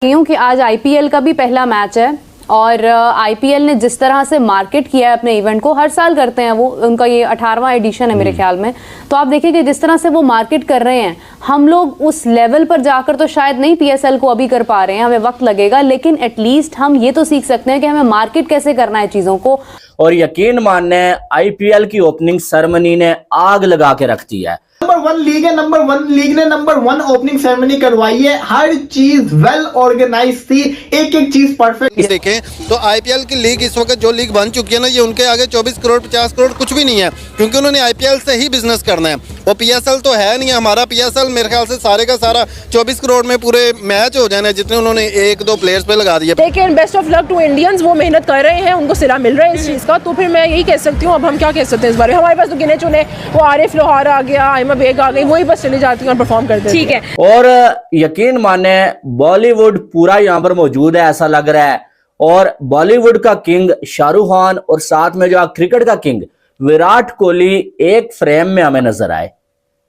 क्योंकि आज आईपीएल का भी पहला मैच है और आईपीएल ने जिस तरह से मार्केट किया है अपने इवेंट को, हर साल करते हैं वो, उनका ये 18वां एडिशन है मेरे ख्याल में। तो आप देखिए कि जिस तरह से वो मार्केट कर रहे हैं, हम लोग उस लेवल पर जाकर तो शायद नहीं पीएसएल को अभी कर पा रहे हैं, हमें वक्त लगेगा, लेकिन एटलीस्ट हम ये तो सीख सकते हैं कि हमें मार्केट कैसे करना है चीजों को। और यकीन मानने आईपीएल की ओपनिंग सेरेमनी ने आग लगा के रख दी है। नंबर 1 लीग है, नंबर 1 लीग ने नंबर 1 ओपनिंग सेरेमनी करवाई है। हर चीज वेल ऑर्गेनाइज थी, एक एक चीज परफेक्ट। देखें तो आईपीएल की लीग इस वक्त जो लीग बन चुकी है ना, ये उनके आगे 24 करोड़ 50 करोड़ कुछ भी नहीं है, क्योंकि उन्होंने आईपीएल से ही बिजनेस करना है। वो पीएसएल तो है नहीं, हमारा पीएसएल मेरे ख्याल से सारे का सारा 24 करोड़ में पूरे मैच हो जाने जितने उन्होंने 1-2 प्लेयर्स पे लगा दिए। लेकिन best of luck to Indians, वो मेहनत कर रहे हैं, उनको सिला मिल रहा है इस चीज़ का। तो फिर मैं यही कह सकती हूँ, अब हम क्या कह सकते हैं इस बारे में। हमारे पास तो गिने चुने, वो आरिफ लोहार आ गया, आयमा बेग आ गई, वही बस चली जाती है और परफॉर्म करते हैं। ठीक है। और यकीन माने बॉलीवुड पूरा यहाँ पर मौजूद है ऐसा लग रहा है। और बॉलीवुड का किंग शाहरुख खान और साथ में जो क्रिकेट का किंग विराट कोहली एक फ्रेम में हमें नजर आए।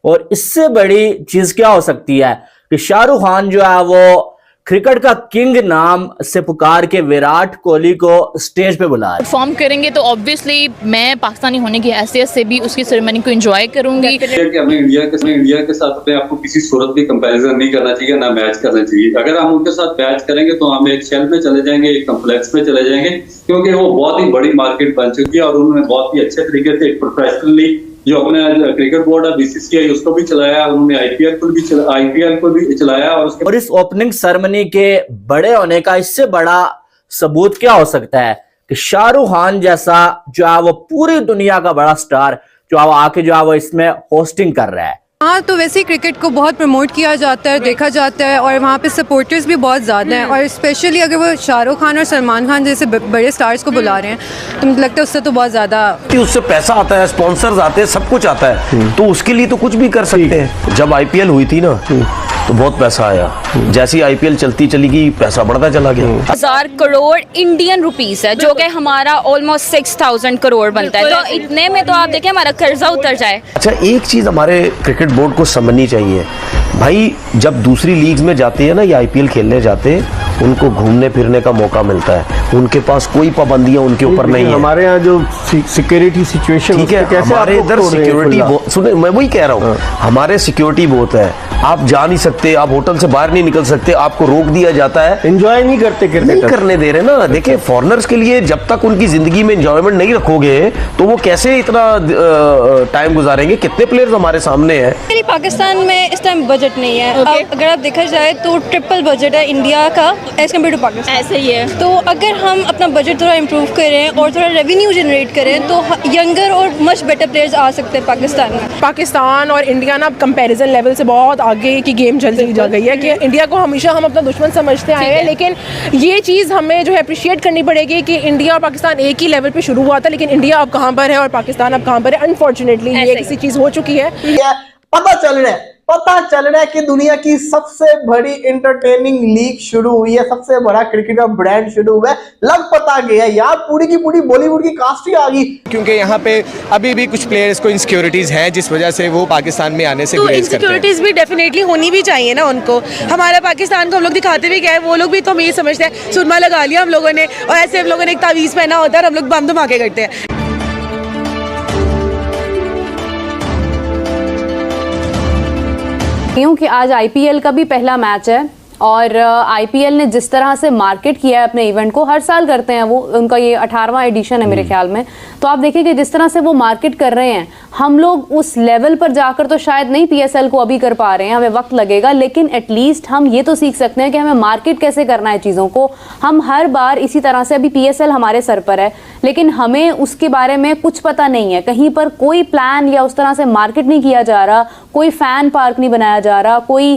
और इससे बड़ी चीज क्या हो सकती है कि शाहरुख खान जो है वो क्रिकेट का किंग नाम से पुकार के विराट कोहली को स्टेज पे बुला परफॉर्म करेंगे। तो ऑब्वियसली मैं पाकिस्तानी होने की हैसियत से भी उसकी सेरेमनी को एंजॉय करूंगी। कि हमें इंडिया के साथ अपने आपको किसी सूरत भी कंपैरिजन नहीं करना चाहिए, ना मैच करना चाहिए। अगर हम उनके साथ मैच करेंगे तो हम एक शेल में चले जाएंगे, एक कम्प्लेक्स में चले जाएंगे, क्योंकि वो बहुत ही बड़ी मार्केट बन चुकी है और उन्होंने बहुत ही अच्छे तरीके से प्रोफेशनली जो अपने क्रिकेट बोर्ड है बीसीसीआई उसको भी चलाया, उन्होंने आईपीएल को भी चलाया। और इस ओपनिंग सेरेमनी के बड़े होने का इससे बड़ा सबूत क्या हो सकता है कि शाहरुख खान जैसा जो है वो पूरी दुनिया का बड़ा स्टार जो आके जो है वो इसमें होस्टिंग कर रहा है। हाँ, तो वैसे ही क्रिकेट को बहुत प्रमोट किया जाता है, देखा जाता है, और वहाँ पे सपोर्टर्स भी बहुत ज़्यादा हैं। और स्पेशली अगर वो शाहरुख खान और सलमान खान जैसे बड़े स्टार्स को बुला रहे हैं तो मुझे लगता है उससे तो बहुत ज़्यादा उससे पैसा आता है, स्पॉन्सर्स आते हैं, सब कुछ आता है, तो उसके लिए तो कुछ भी कर सकते हैं। जब आईपीएल हुई थी ना तो बहुत पैसा आया, जैसी आईपीएल चलती चली गई पैसा बढ़ता चला गया। 1000 करोड़ इंडियन रुपीस है, जो कि हमारा ऑलमोस्ट 6000 करोड़ बनता है। तो इतने में तो आप देखें हमारा कर्जा उतर जाए। अच्छा, एक चीज हमारे क्रिकेट बोर्ड को समझनी चाहिए भाई, जब दूसरी लीग में जाते हैं ना या आईपीएल खेलने जाते हैं, उनको घूमने फिरने का मौका मिलता है, उनके पास कोई पाबंदियां उनके ऊपर नहीं है। हमारे यहाँ जो सिक्योरिटी सिचुएशन, ठीक है, हमारे इधर सिक्योरिटी, सुने मैं वही कह रहा हूँ, हमारे सिक्योरिटी बहुत है, आप जा नहीं सकते, आप होटल से बाहर नहीं निकल सकते, आपको रोक दिया जाता है, एंजॉय नहीं करने दे रहे ना। देखिए फॉरेनर्स के लिए जब तक उनकी जिंदगी में एंजॉयमेंट नहीं रखोगे तो वो कैसे इतना टाइम गुजारेंगे। कितने प्लेयर्स हमारे सामने हैं। मेरी पाकिस्तान में इस टाइम बजट नहीं है। अगर आप देखा जाए तो ट्रिपल बजट है इंडिया का एज कम्पेयर टू पाकिस्तान। ऐसे ही है। तो अगर हम अपना बजट थोड़ा इम्प्रूव करें और थोड़ा रेवेन्यू जनरेट करें तो यंगर और मच बेटर प्लेयर्स आ सकते हैं पाकिस्तान में। पाकिस्तान और इंडिया ना कंपैरिजन लेवल से बहुत आगे की गेम चलती जा गई है कि इंडिया को हमेशा हम अपना दुश्मन समझते आए हैं, लेकिन ये चीज़ हमें जो है अप्रिशिएट करनी पड़ेगी कि इंडिया और पाकिस्तान एक ही लेवल पे शुरू हुआ था, लेकिन इंडिया अब कहाँ पर है और पाकिस्तान अब कहाँ पर है। अनफॉर्चुनेटली ये किसी चीज़ हो चुकी है। पता चल रहा है कि दुनिया की सबसे बड़ी एंटरटेनिंग लीग शुरू हुई है, सबसे बड़ा क्रिकेट का ब्रांड शुरू हुआ है। लग पता गया यार, पूरी की पूरी बॉलीवुड की कास्ट ही आ गई, क्योंकि यहाँ पे अभी भी कुछ प्लेयर्स को इनसिक्योरिटीज हैं जिस वजह से वो पाकिस्तान में आने से तो इनसिक्योरिटीज भी डेफिनेटली होनी भी चाहिए ना उनको। हमारा पाकिस्तान को हम लोग दिखाते भी क्या है, वो लोग भी तो हम ये समझते हैं सुरमा लगा लिया हम लोगों ने और ऐसे हम लोगों ने एक तावीज़ पहना होता है और हम लोग बम धमाके करते हैं। क्योंकि आज आईपीएल का भी पहला मैच है और आईपीएल ने जिस तरह से मार्केट किया है अपने इवेंट को, हर साल करते हैं वो, उनका ये 18वां एडिशन है मेरे ख्याल में। तो आप देखिए कि जिस तरह से वो मार्केट कर रहे हैं, हम लोग उस लेवल पर जाकर तो शायद नहीं पीएसएल को अभी कर पा रहे हैं, हमें वक्त लगेगा, लेकिन एटलीस्ट हम ये तो सीख सकते हैं कि हमें मार्केट कैसे करना है चीज़ों को। हम हर बार इसी तरह से, अभी पीएसएल हमारे सर पर है लेकिन हमें उसके बारे में कुछ पता नहीं है, कहीं पर कोई प्लान या उस तरह से मार्केट नहीं किया जा रहा, कोई फैन पार्क नहीं बनाया जा रहा, कोई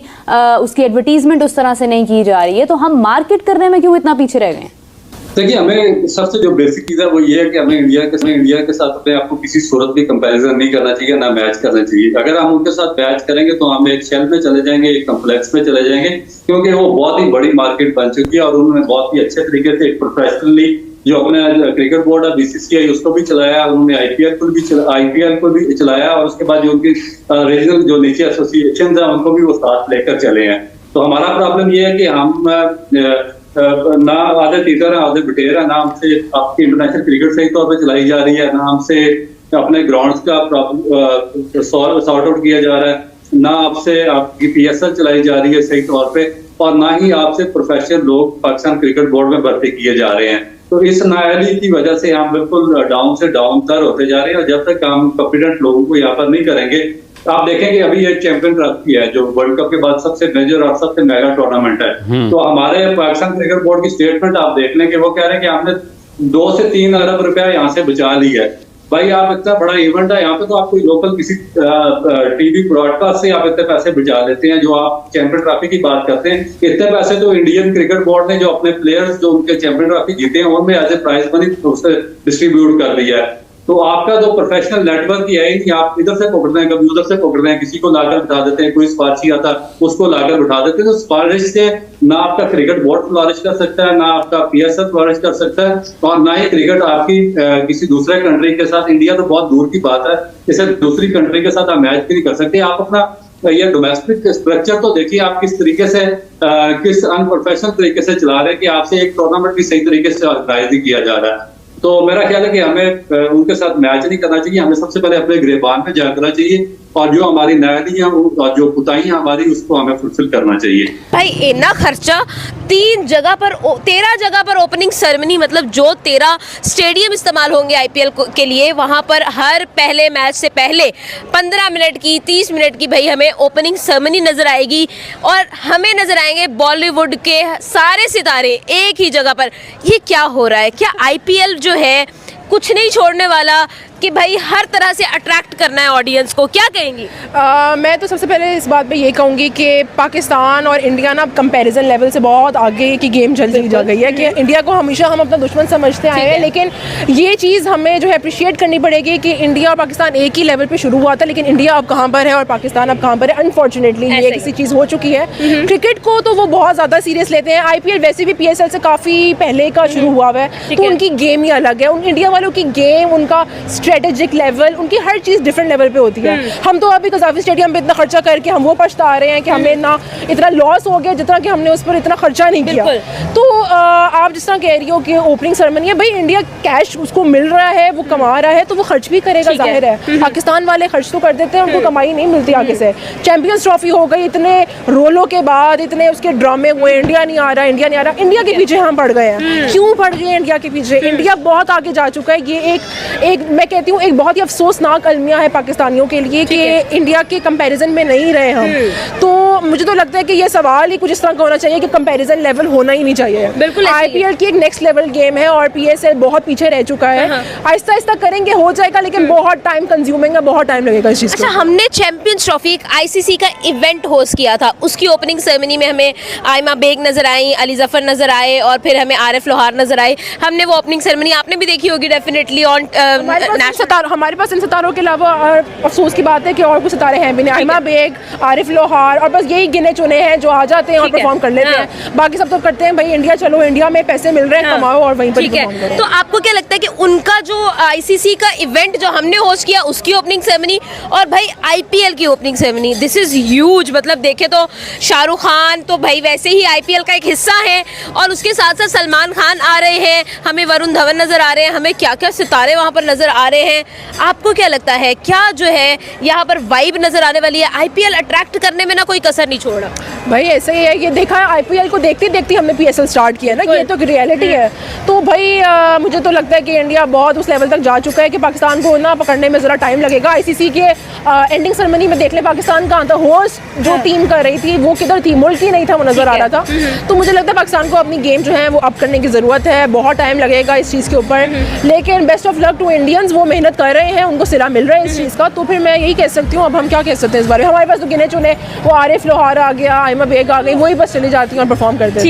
उसकी एडवर्टीजमेंट उस तरह से नहीं की जा रही है। तो हम मार्केट करने में क्यों इतना पीछे रह गए? देखिए, हमें सबसे जो बेसिक चीज है वो ये है कि हमें इंडिया के साथ अपने आपको किसी सूरत भी कंपैरिजन नहीं करना चाहिए, ना मैच करना चाहिए। अगर हम उनके साथ मैच करेंगे तो हम एक शेल में चले जाएंगे, एक कम्प्लेक्स में चले जाएंगे, क्योंकि वो बहुत ही बड़ी मार्केट बन चुकी है और उन्होंने बहुत ही अच्छे तरीके से प्रोफेशनली जो अपने क्रिकेट बोर्ड है बीसीसीआई उसको भी चलाया, उन्होंने आईपीएल को भी चलाया और उसके बाद जो उनकी रीजनल जो नीचे एसोसिएशन है उनको भी वो साथ लेकर चले हैं। तो हमारा प्रॉब्लम ये है कि हम ना आधे टीचर हैं आधे बिटेर है, ना हमसे आपकी इंटरनेशनल क्रिकेट सही तौर पे चलाई जा रही है, ना हमसे अपने ग्राउंड्स का सॉर्ट आउट किया जा रहा है, ना आपसे आपकी PSL चलाई जा रही है सही तौर पे, और ना ही आपसे प्रोफेशनल लोग पाकिस्तान क्रिकेट बोर्ड में भर्ती किए जा रहे हैं। तो इस नाअहली की वजह से हम बिल्कुल डाउन से डाउन तर होते जा रहे हैं, और जब तक हम कॉम्पिटेंट लोगों को यहाँ पर नहीं करेंगे, आप देखेंगे अभी ये चैंपियन ट्रॉफी है जो वर्ल्ड कप के बाद सबसे मेजर और सबसे मेगा टूर्नामेंट है। तो हमारे पाकिस्तान क्रिकेट बोर्ड की स्टेटमेंट आप देख लें कि वो कह रहे हैं कि हमने 2 से 3 अरब रुपया यहाँ से बचा ली है। भाई आप इतना बड़ा इवेंट है यहाँ पे, तो आप कोई लोकल किसी टीवी ब्रॉडकास्ट से आप इतने पैसे बचा लेते हैं। जो आप चैंपियन ट्रॉफी की बात करते हैं, इतने पैसे तो इंडियन क्रिकेट बोर्ड ने जो अपने प्लेयर्स जो उनके चैंपियन ट्रॉफी जीते हैं उनमें एज ए प्राइज मनी उससे डिस्ट्रीब्यूट कर दिया है। तो आपका जो प्रोफेशनल नेटवर्क ही है ही नहीं, आप इधर से पकड़ते हैं कभी उधर से पकड़ते हैं, किसी को लाकर बिठा देते हैं, कोई सिफारिशी आता उसको लाकर बिठा देते हैं। तो सिफारिश से ना आपका क्रिकेट बोर्ड फ्लॉरिश कर सकता है, ना आपका PSL फ्लॉरिश कर सकता है, और ना ही क्रिकेट आपकी किसी दूसरे कंट्री के साथ, इंडिया तो बहुत दूर की बात है, इसे दूसरी कंट्री के साथ आप मैच भी नहीं कर सकते। आप अपना ये डोमेस्टिक स्ट्रक्चर तो देखिए आप किस तरीके से किस अनप्रोफेशनल तरीके से चला रहे हैं कि आपसे एक टूर्नामेंट भी सही तरीके से ऑर्गेनाइज नहीं किया जा रहा है। तो मेरा ख्याल है कि हमें उनके साथ मैच नहीं करना चाहिए, हमें सबसे पहले अपने गिरबान पे जाना चाहिए, और जो हमारी नाअहलियां और जो कुताहियां हमारी उसको हमें फुलफिल करना चाहिए। भाई इतना खर्चा 13 जगह पर ओपनिंग सेरेमनी, मतलब जो 13 स्टेडियम इस्तेमाल होंगे IPL के लिए, वहां पर हर पहले मैच से पहले 15 मिनट की 30 मिनट की भाई हमें ओपनिंग सेरेमनी नजर आएगी, और हमें नजर आएंगे बॉलीवुड के सारे सितारे एक ही जगह पर। ये क्या हो रहा है? क्या IPL जो है कुछ नहीं छोड़ने वाला कि भाई हर तरह से अट्रैक्ट करना है ऑडियंस को? क्या कहेंगी? मैं तो सबसे पहले इस बात पे ये कहूँगी कि पाकिस्तान और इंडिया ना कंपैरिजन लेवल से बहुत आगे की गेम चलती जा गई है, कि इंडिया को हमेशा हम अपना दुश्मन समझते आए हैं, लेकिन ये चीज़ हमें जो है अप्रिशिएट करनी पड़ेगी कि इंडिया और पाकिस्तान एक ही लेवल पे शुरू हुआ था, लेकिन इंडिया अब कहाँ पर है और पाकिस्तान अब कहाँ पर है। अनफॉर्चुनेटली ये किसी चीज़ हो चुकी है। क्रिकेट को तो वो बहुत ज़्यादा सीरियस लेते हैं। IPL वैसे भी PSL से काफ़ी पहले का शुरू हुआ है, तो उनकी गेम ही अलग है। उन इंडिया वालों की गेम, उनका स्ट्रेटेजिक लेवल, उनकी हर चीज़ डिफरेंट लेवल पे होती है। हम तो अभी कज़ाफ़ी स्टेडियम पे इतना खर्चा करके हम वो पछता रहे हैं कि हमें ना इतना लॉस हो गया जितना कि हमने उस पर इतना खर्चा नहीं किया। तो आप जिस तरह कह रही हो कि ओपनिंग सेरेमनी है, भाई इंडिया कैश उसको मिल रहा है, वो कमा रहा है, तो वो खर्च भी करेगा, जाहिर है। पाकिस्तान वाले खर्च तो कर देते हैं, उनको कमाई नहीं मिलती आगे से। चैंपियंस ट्रॉफी हो गई, इतने रोलों के बाद इतने उसके ड्रामे हुए, इंडिया नहीं आ रहा, इंडिया नहीं आ रहा। इंडिया के पीछे हम पड़ गए हैं। क्यों पड़ गए इंडिया के पीछे? इंडिया बहुत आगे जा चुका है। ये एक मैं कहती हूँ एक बहुत ही अफसोसनाक अलमिया है पाकिस्तानियों के लिए कि इंडिया के कंपैरिजन में नहीं रहे हम। तो मुझे तो लगता है कि ये सवाल ही कुछ इस तरह का होना चाहिए कि कंपैरिजन लेवल होना ही नहीं चाहिए। बिल्कुल IPL की एक नेक्स्ट लेवल गेम है और PSL बहुत पीछे रह चुका है। आहिस्ता आहिस्ता करेंगे, हो जाएगा, लेकिन बहुत टाइम कंज्यूमिंग है, बहुत टाइम लगेगा इस चीज़ को। अच्छा, हमने चैंपियंस ट्रॉफी एक ICC का इवेंट होस्ट किया था, उसकी ओपनिंग सेरेमनी में हमें आयमा बेग नजर आई, अली जफर नजर आए, और फिर हमें आरिफ लोहार नजर आए। हमने वो ओपनिंग सेरेमनी आपने भी देखी होगी डेफिनेटली ऑन नेशनल। हमारे पास इन सितारों के अलावा अफसोस की बात है कि और कुछ सितारे हैं भी नहीं। आयमा बेग, आरिफ लोहार, और बस यही गिने चुने हैं जो आ जाते हैं और परफॉर्म कर लेते हैं। बाकी सब तो करते हैं भाई इंडिया चलो, इंडिया में पैसे मिल रहे हैं, कमाओ और वहीं पर परफॉर्म करो। तो आपको क्या लगता है कि उनका जो ICC का इवेंट जो हमने होस्ट किया उसकी ओपनिंग सेरेमनी और भाई IPL की opening ceremony, this is huge. मतलब देखे तो शाहरुख खान तो भाई वैसे ही IPL का एक हिस्सा है, और उसके साथ साथ सलमान खान आ रहे हैं, हमें वरुण धवन नजर आ रहे हैं, हमें क्या क्या सितारे वहाँ पर नजर आ रहे हैं। आपको क्या लगता है, क्या जो है यहाँ पर वाइब नजर आने वाली है? IPL अट्रैक्ट करने में ना कोई कसर नहीं छोड़ा। भाई ऐसे ही है, ये देखा है IPL को देखते देखते हमने PSL स्टार्ट किया ना, ये तो रियलिटी है। तो भाई मुझे तो लगता है कि इंडिया बहुत उस लेवल तक जा चुका है कि पाकिस्तान को ना पकड़ने में ज़रा टाइम लगेगा। ICC के एंडिंग सेरेमनी में देख ले पाकिस्तान कहाँ था, होस्ट जो टीम कर रही थी वो किधर थी, मुल्क ही नहीं था, वो नजर आ रहा था। तो मुझे लगता है पाकिस्तान को अपनी गेम जो है वो अप करने की ज़रूरत है, बहुत टाइम लगेगा इस चीज़ के ऊपर, लेकिन best of luck to Indians, वो मेहनत कर रहे हैं, उनको सिला मिल रहा है इस चीज़ का। तो फिर मैं यही कह सकती हूँ, अब हम क्या कह सकते हैं इस बारे में? हमारे पास तो गिने चुने वो आरिफ लोहार आ गया, आयमा बेग आ गई, वही बस चली जाती हैं और परफॉर्म करते हैं।